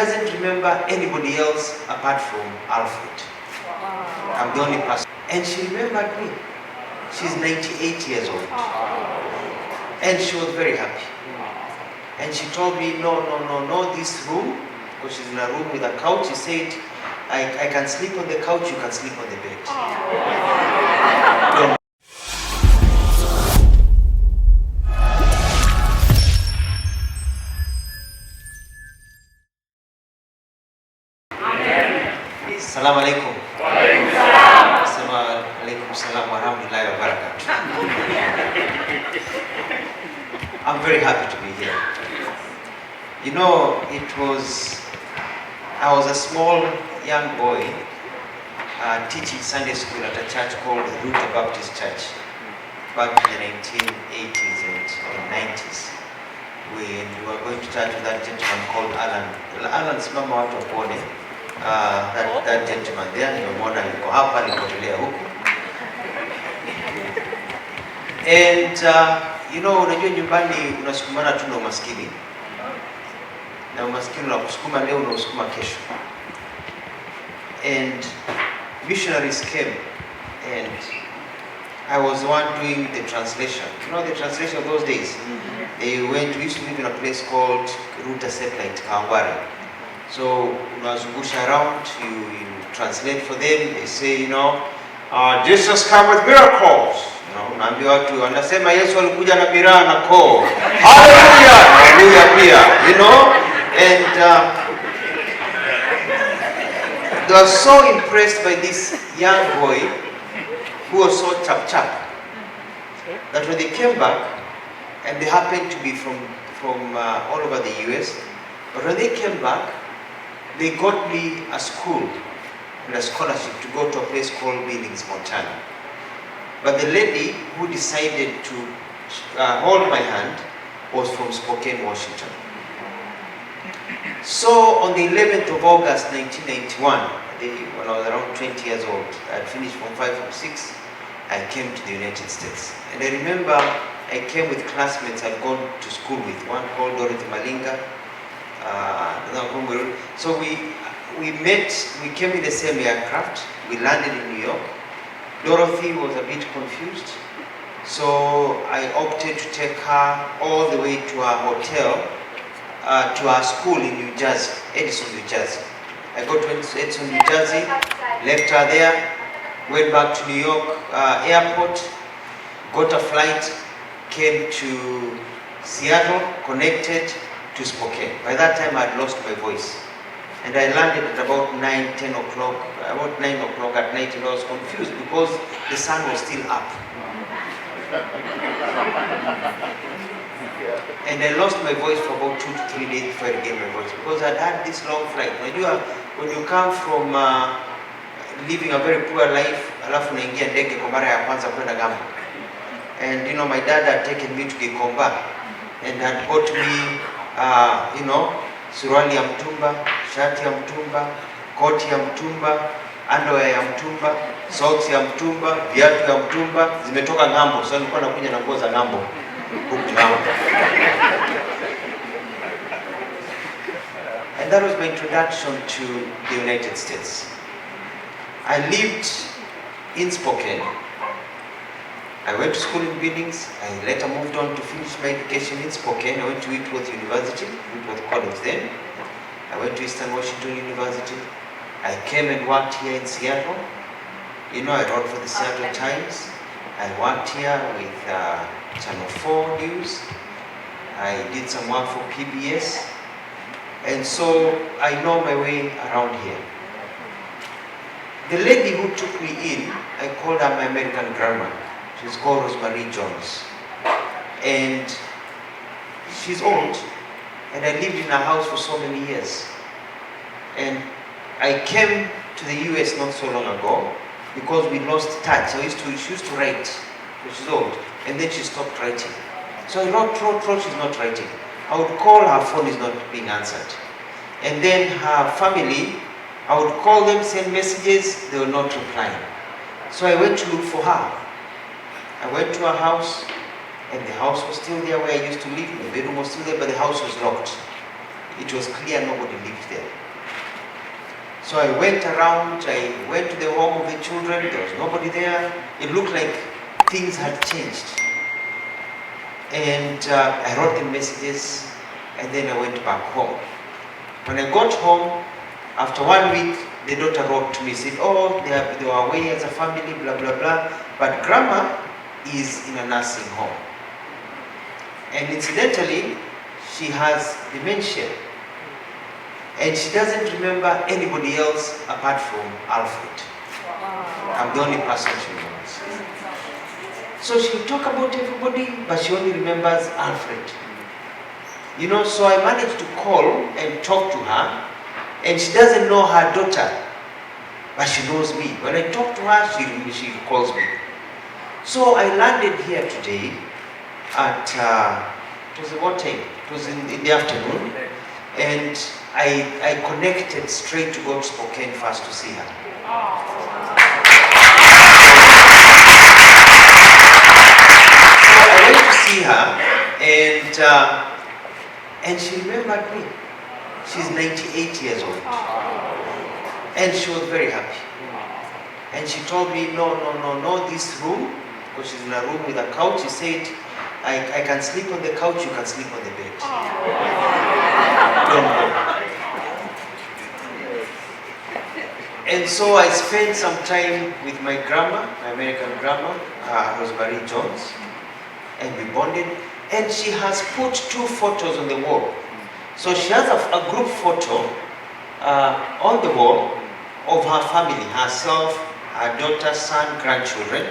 Doesn't remember anybody else apart from Alfred. I'm the only person. And she remembered me. She's 98 years old. And she was very happy. And she told me, no, this room, because she's in a room with a couch, she said, I can sleep on the couch, you can sleep on the bed. Assalamu alaikum. Assalamu alaikum salam wa rahmatullahi wa barakatuh. I'm very happy to be here. You know, I was a small young boy teaching Sunday school at a church called Luther Baptist Church back in the 1980s and 90s. We were going to church with that gentleman called Alan. Alan's mama watu wapone. That gentleman there, nimemwona yuko hapa, nilipotelea huku. And you know, unajua nyumbani unasukumana tu na umaskini. Na umaskini unakusukuma leo na usukuma kesho. And missionaries came and I was the one doing the translation. You know the translation of those days? We used to live in a place called Ruta Satellite, Kawangware. So unazungusha around, you translate for them. They say, Jesus come with miracles. Unaambia watu wanasema Yesu alikuja na miraa na koo. Hallelujah, hallelujah pia, And they were so impressed by this young boy who was so chap that when they came back, and they happened to be from all over the US, but when they came back, they got me a school and a scholarship to go to a place called Billings, Montana. But the lady who decided to hold my hand was from Spokane, Washington. So on the 11th of August 1991, when I was around 20 years old, I had finished from 5 or 6, I came to the United States. And I remember I came with classmates I'd gone to school with, one called Dorothy Malinga. So we came in the same aircraft, we landed in New York. Dorothy was a bit confused, so I opted to take her all the way to her hotel, to our school in New Jersey, Edison, New Jersey. I got to Edison, New Jersey, left her there, went back to New York airport, got a flight, came to Seattle, connected to Spokane. By that time I had lost my voice. And I landed at about 10 o'clock, about 9 o'clock at night, and I was confused because the sun was still up. And I lost my voice for about 2 to 3 days before I regained my voice because I'd had this long flight. When you come from living a very poor life, alafu naingia ndege kwa mara ya kwanza kwenda Ghana. And my dad had taken me to Gikomba and had bought me suruali ya mtumba, shati ya mtumba, koti ya mtumba, underwear ya mtumba, socks ya mtumba, viatu ya mtumba, zimetoka ng'ambo. So nilikuwa nakuja na nguo za ng'ambo huku ng'ambo. And that was my introduction to the United States. I lived in Spokane. I went to school in Billings. I later moved on to finish my education in Spokane. I went to Whitworth University, Whitworth College then. I went to Eastern Washington University. I came and worked here in Seattle. I wrote for the Seattle Times. I worked here with Channel 4 News. I did some work for PBS. And so I know my way around here. The lady who took me in, I called her my American grandma. She's called Rosemary Jones. And she's old. And I lived in her house for so many years. And I came to the US not so long ago because we lost touch. She used to write, but she's old. And then she stopped writing. So I wrote, she's not writing. I would call, her phone is not being answered. And then her family, I would call them, send messages, they were not replying. So I went to look for her. I went to her house, and the house was still there where I used to live. The bedroom was still there, but the house was locked. it was clear nobody lived there. So I went around, I went to the home of the children, there was nobody there. It looked like things had changed. And I wrote them messages, and then I went back home. When I got home, after 1 week, the daughter wrote to me, said, oh, they were away as a family, blah, blah, blah. But grandma is in a nursing home. And incidentally, she has dementia. And she doesn't remember anybody else apart from Alfred. I'm the only person she remembers. So she'll talk about everybody, but she only remembers Alfred. You know, so I managed to call and talk to her, and she doesn't know her daughter, but she knows me. When I talk to her, she calls me. So I landed here today at, it was what time? It was in the afternoon, and I connected straight to go to Spokane first to see her. So I went to see her, and she remembered me. She's 98 years old. And she was very happy. And she told me, no, this room, because she's in a room with a couch, she said, I can sleep on the couch, you can sleep on the bed. Don't go. And so I spent some time with my grandma, my American grandma, Rosemary Jones, and we bonded. And she has put 2 photos on the wall. So she has a group photo on the wall of her family, herself, her daughter, son, grandchildren.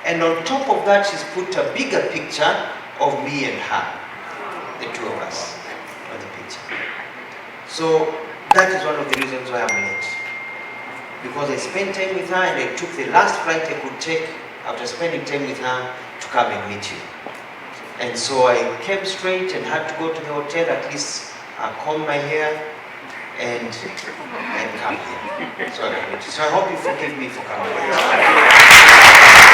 And on top of that, she's put a bigger picture of me and her, the 2 of us on the picture. So that is one of the reasons why I'm late. Because I spent time with her, and I took the last flight I could take after spending time with her to come and meet you. And so I came straight and had to go to the hotel, at least comb my hair and come here. So I hope you forgive me for coming late.